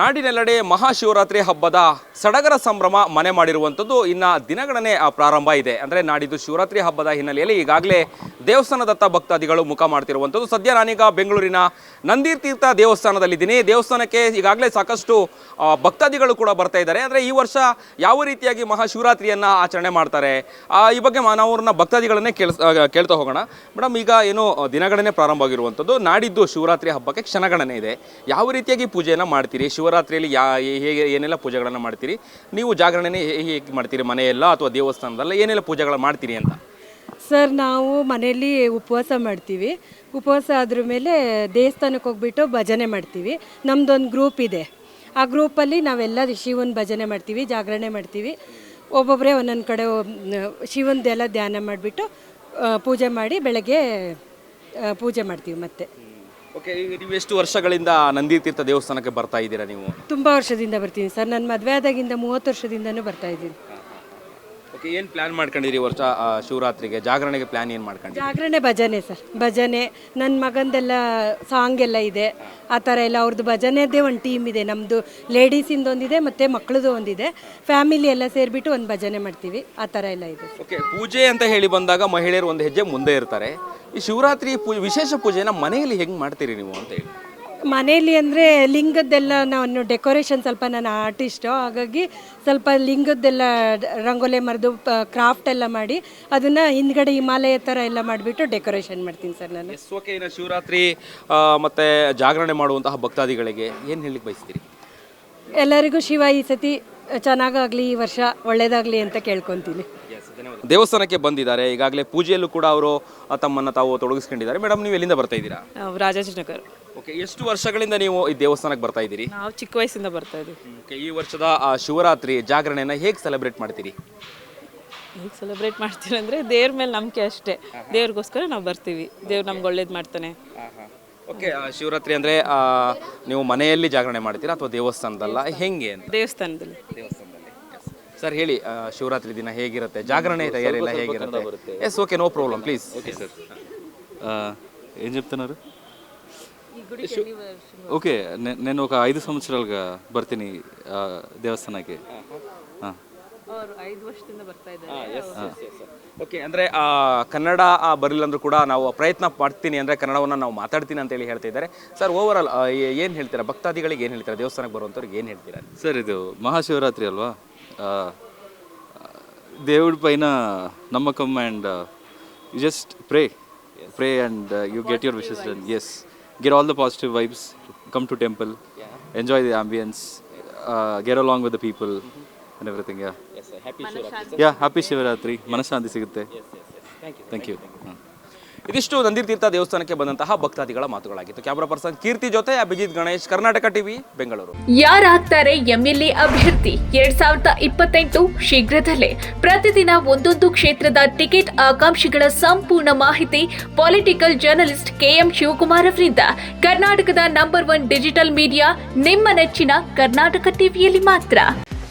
ನಾಡಿನೆಲ್ಲೆಡೆ ಮಹಾಶಿವರಾತ್ರಿ ಹಬ್ಬದ ಸಡಗರ ಸಂಭ್ರಮ ಮನೆ ಮಾಡಿರುವಂಥದ್ದು ಇನ್ನು ದಿನಗಣನೆ ಪ್ರಾರಂಭ ಇದೆ. ಅಂದರೆ ನಾಡಿದ್ದು ಶಿವರಾತ್ರಿ ಹಬ್ಬದ ಹಿನ್ನೆಲೆಯಲ್ಲಿ ಈಗಾಗಲೇ ದೇವಸ್ಥಾನದತ್ತ ಭಕ್ತಾದಿಗಳು ಮುಖ ಮಾಡ್ತಿರುವಂಥದ್ದು. ಸದ್ಯ ನಾನೀಗ ಬೆಂಗಳೂರಿನ ನಂದಿತೀರ್ಥ ದೇವಸ್ಥಾನದಲ್ಲಿದ್ದೀನಿ. ದೇವಸ್ಥಾನಕ್ಕೆ ಈಗಾಗಲೇ ಸಾಕಷ್ಟು ಭಕ್ತಾದಿಗಳು ಕೂಡ ಬರ್ತಾ ಇದ್ದಾರೆ. ಅಂದರೆ ಈ ವರ್ಷ ಯಾವ ರೀತಿಯಾಗಿ ಮಹಾಶಿವರಾತ್ರಿಯನ್ನು ಆಚರಣೆ ಮಾಡ್ತಾರೆ ಈ ಬಗ್ಗೆ ನಾವು ಅವ್ರನ್ನ ಭಕ್ತಾದಿಗಳನ್ನೇ ಕೇಳ್ತಾ ಹೋಗೋಣ. ಮೇಡಮ್, ಈಗ ಏನು ದಿನಗಣನೆ ಪ್ರಾರಂಭ ಆಗಿರುವಂಥದ್ದು, ನಾಡಿದ್ದು ಶಿವರಾತ್ರಿ ಹಬ್ಬಕ್ಕೆ ಕ್ಷಣಗಣನೆ ಇದೆ. ಯಾವ ರೀತಿಯಾಗಿ ಪೂಜೆಯನ್ನು ಮಾಡ್ತೀರಿ? ಶಿವರಾತ್ರಿಯಲ್ಲಿ ಹೇಗೆ ಏನೆಲ್ಲ ಪೂಜೆಗಳನ್ನು ಮಾಡ್ತೀರಿ? ನೀವು ಜಾಗರಣೆ ಹೇಗೆ ಮಾಡ್ತೀರಿ? ಮನೆಯಲ್ಲ ಅಥವಾ ದೇವಸ್ಥಾನದಲ್ಲ ಏನೆಲ್ಲ ಪೂಜೆಗಳು ಮಾಡ್ತೀರಿ ಅಂತ? ಸರ್, ನಾವು ಮನೆಯಲ್ಲಿ ಉಪವಾಸ ಮಾಡ್ತೀವಿ. ಉಪವಾಸ ಆದ್ರ ಮೇಲೆ ದೇವಸ್ಥಾನಕ್ಕೆ ಹೋಗ್ಬಿಟ್ಟು ಭಜನೆ ಮಾಡ್ತೀವಿ. ನಮ್ಮದೊಂದು ಗ್ರೂಪ್ ಇದೆ. ಆ ಗ್ರೂಪಲ್ಲಿ ನಾವೆಲ್ಲ ಶಿವನ ಭಜನೆ ಮಾಡ್ತೀವಿ, ಜಾಗರಣೆ ಮಾಡ್ತೀವಿ. ಒಬ್ಬೊಬ್ಬರೇ ಒಂದೊಂದು ಕಡೆ ಶಿವನದೆಲ್ಲ ಧ್ಯಾನ ಮಾಡಿಬಿಟ್ಟು ಪೂಜೆ ಮಾಡಿ ಬೆಳಗ್ಗೆ ಪೂಜೆ ಮಾಡ್ತೀವಿ. ಮತ್ತೆ ಓಕೆ, ನೀವು ಎಷ್ಟು ವರ್ಷಗಳಿಂದ ನಂದಿತೀರ್ಥ ದೇವಸ್ಥಾನಕ್ಕೆ ಬರ್ತಾ ಇದ್ದೀರಾ? ನೀವು ತುಂಬ ವರ್ಷದಿಂದ ಬರ್ತೀನಿ ಸರ್. ನನ್ನ ಮದುವೆ ಆದಾಗಿಂದ 30 ವರ್ಷದಿಂದನೂ ಬರ್ತಾ ಇದ್ದೀನಿ. ಓಕೆ, ಏನು ಪ್ಲ್ಯಾನ್ ಮಾಡ್ಕೊಂಡಿರಿ ವರ್ಷ ಶಿವರಾತ್ರಿಗೆ? ಜಾಗರಣೆಗೆ ಪ್ಲ್ಯಾನ್ ಏನು ಮಾಡ್ಕೊಂಡಿರಿ? ಜಾಗರಣೆ ಭಜನೆ ಸರ್, ಭಜನೆ. ನನ್ನ ಮಗಂದೆಲ್ಲ ಸಾಂಗ್ ಎಲ್ಲ ಇದೆ. ಆ ಥರ ಎಲ್ಲ ಅವ್ರದ್ದು ಭಜನೆದೇ ಒಂದು ಟೀಮ್ ಇದೆ. ನಮ್ಮದು ಲೇಡೀಸಿಂದ ಒಂದಿದೆ ಮತ್ತು ಮಕ್ಕಳದು ಒಂದಿದೆ. ಫ್ಯಾಮಿಲಿ ಎಲ್ಲ ಸೇರಿಬಿಟ್ಟು ಒಂದು ಭಜನೆ ಮಾಡ್ತೀವಿ. ಆ ಥರ ಎಲ್ಲ ಇದೆ. ಓಕೆ, ಪೂಜೆ ಅಂತ ಹೇಳಿ ಬಂದಾಗ ಮಹಿಳೆಯರು ಒಂದು ಹೆಜ್ಜೆ ಮುಂದೆ ಇರ್ತಾರೆ. ಈ ಶಿವರಾತ್ರಿ ವಿಶೇಷ ಪೂಜೆನ ಮನೆಯಲ್ಲಿ ಹೆಂಗೆ ಮಾಡ್ತೀರಿ ನೀವು ಅಂತ ಹೇಳಿ? ಮನೆಯಲ್ಲಿ ಅಂದರೆ ಲಿಂಗದ್ದೆಲ್ಲ ನಾನು ಡೆಕೋರೇಷನ್, ಸ್ವಲ್ಪ ನಾನು ಆರ್ಟಿಸ್ಟು, ಹಾಗಾಗಿ ಸ್ವಲ್ಪ ಲಿಂಗದ್ದೆಲ್ಲ ರಂಗೋಲೆ ಮರೆದು ಕ್ರಾಫ್ಟ್ ಎಲ್ಲ ಮಾಡಿ ಅದನ್ನು ಹಿಂದ್ಗಡೆ ಹಿಮಾಲಯ ಥರ ಎಲ್ಲ ಮಾಡಿಬಿಟ್ಟು ಡೆಕೋರೇಷನ್ ಮಾಡ್ತೀನಿ ಸರ್ ನಾನು. ಓಕೆ, ಇನ್ನು ಶಿವರಾತ್ರಿ ಮತ್ತು ಜಾಗರಣೆ ಮಾಡುವಂತಹ ಭಕ್ತಾದಿಗಳಿಗೆ ಏನು ಹೇಳಲಿಕ್ಕೆ ಬಯಸ್ತೀರಿ? ಎಲ್ಲರಿಗೂ ಶಿವ ಈ ಸತಿ ಚೆನ್ನಾಗಾಗಲಿ, ಈ ವರ್ಷ ಒಳ್ಳೇದಾಗಲಿ ಅಂತ ಕೇಳ್ಕೊತೀನಿ. ದೇವಸ್ಥಾನಕ್ಕೆ ಬಂದಿದ್ದಾರೆ, ಈಗಾಗಲೇ ಪೂಜೆಯಲ್ಲೂ ಕೂಡ ಅವರು ತಮ್ಮನ್ನು ತಾವು ತೊಡಗಿಸ್ಕೊಂಡಿದ್ದಾರೆ. ಮೇಡಮ್, ನೀವು ಎಲ್ಲಿಂದ ಬರ್ತಾ ಇದ್ದೀರಾ? ರಾಜಾಜಿನಗರ. ಓಕೆ, ಎಷ್ಟು ವರ್ಷಗಳಿಂದ ನೀವು ಈ ದೇವಸ್ಥಾನಕ್ಕೆ ಬರ್ತಾ ಇದ್ದೀರಿ? ನಾವು ಚಿಕ್ಕ ವಯಸ್ಸಿಂದ ಬರ್ತಾ ಇದ್ದೀವಿ. ಓಕೆ, ಈ ವರ್ಷದ ಶಿವರಾತ್ರಿ ಜಾಗರಣೆಯನ್ನು ಹೇಗೆ ಸೆಲೆಬ್ರೇಟ್ ಮಾಡ್ತೀರಿ? ಹೇಗೆ ಸೆಲೆಬ್ರೇಟ್ ಮಾಡ್ತೀವಿ ಅಂದರೆ ದೇವ್ರ ಮೇಲೆ ನಂಬಿಕೆ ಅಷ್ಟೇ. ದೇವ್ರಿಗೋಸ್ಕರ ನಾವು ಬರ್ತೀವಿ. ದೇವ್ರು ನಮ್ಗೆ ಒಳ್ಳೇದು ಮಾಡ್ತಾನೆ. ಓಕೆ, ಶಿವರಾತ್ರಿ ಅಂದರೆ ನೀವು ಮನೆಯಲ್ಲಿ ಜಾಗರಣೆ ಮಾಡ್ತೀರಾ ಅಥವಾ ದೇವಸ್ಥಾನದಲ್ಲ, ಹೆಂಗೆ ಅಂತ? ದೇವಸ್ಥಾನದಲ್ಲಿ. ಸರ್ ಹೇಳಿ, ಶಿವರಾತ್ರಿ ದಿನ ಹೇಗಿರುತ್ತೆ? ಜಾಗರಣೆ ತಯಾರಿ ಎಲ್ಲ ಹೇಗಿರುತ್ತೆ? Yes, okay, no problem, please. Okay sir, ఏం చెప్తున్నారు? ఓకే, నేను ఒక 5 సంవత్సరాలుగా ಬರ್ತೀನಿ ದೇವಸ್ಥಾನಕ್ಕೆ. ಅವರು 5 ವರ್ಷದಿಂದ ಬರ್ತಾ ಇದ್ದಾರೆ. ಓಕೆ, ಅಂದರೆ ಕನ್ನಡ ಬರಲಿಲ್ಲ ಅಂದರೂ ಕೂಡ ನಾವು ಪ್ರಯತ್ನ ಮಾಡ್ತೀನಿ, ಅಂದರೆ ಕನ್ನಡವನ್ನು ನಾವು ಮಾತಾಡ್ತೀನಿ ಅಂತೇಳಿ ಹೇಳ್ತಾ ಇದ್ದಾರೆ. ಸರ್, ಓವರ್ ಆಲ್ ಏನು ಹೇಳ್ತೀರಾ? ಭಕ್ತಾದಿಗಳಿಗೆ ಏನು ಹೇಳ್ತೀರಾ? ದೇವಸ್ಥಾನಕ್ಕೆ ಬರುವಂಥವ್ರಿಗೆ ಏನು ಹೇಳ್ತೀರಾ? సార్, ఇది మహాశివరాత్రి అల్వా, దేవుడి పైన నమ్మకం and you just pray and you get your wishes done. Yes, get all the positive vibes, come to temple, enjoy the ambience, get along with the people and everything. Yeah, yes sir, happy Shivaratri. Yeah, happy Shivaratri. ಮನಃಶಾಂತಿ ಸಿಗುತ್ತೆ. Thank you. ಇದಿಷ್ಟು ನಂದಿತೀರ್ಥ ದೇವಸ್ಥಾನಕ್ಕೆ ಬಂದಂತಹ ಭಕ್ತಾದಿಗಳ ಮಾತುಗಳಾಗಿತ್ತು. Camera person ಕೀರ್ತಿ ಜೊತೆ Abhijit Ganesh, Karnataka TV, Bengaluru. ಯಾರಾಗ್ತಾರೆ MLA ಅಭ್ಯರ್ಥಿ 2028 ಶೀಘ್ರದಲ್ಲೇ. ಪ್ರತಿದಿನ ಒಂದೊಂದು ಕ್ಷೇತ್ರದ ಟಿಕೆಟ್ ಆಕಾಂಕ್ಷಿಗಳ ಸಂಪೂರ್ಣ ಮಾಹಿತಿ ಪೊಲಿಟಿಕಲ್ ಜರ್ನಲಿಸ್ಟ್ KM ಶಿವಕುಮಾರ್ ಅವರಿಂದ. ಕರ್ನಾಟಕದ ನಂಬರ್ 1 ಡಿಜಿಟಲ್ ಮೀಡಿಯಾ ನಿಮ್ಮ ನೆಚ್ಚಿನ ಕರ್ನಾಟಕ ಟಿವಿಯಲ್ಲಿ ಮಾತ್ರ.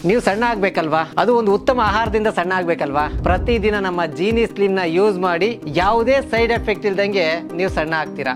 ನೀವು ಸಣ್ಣ ಆಗ್ಬೇಕಲ್ವಾ? ಅದು ಒಂದು ಉತ್ತಮ ಆಹಾರದಿಂದ ಸಣ್ಣ ಆಗ್ಬೇಕಲ್ವಾ? ಪ್ರತಿದಿನ ನಮ್ಮ ಜೀನಿ ಸ್ಲಿಮ್ ನ ಯೂಸ್ ಮಾಡಿ ಯಾವುದೇ ಸೈಡ್ ಎಫೆಕ್ಟ್ ಇಲ್ದಂಗೆ ನೀವು ಸಣ್ಣ ಆಗ್ತೀರಾ.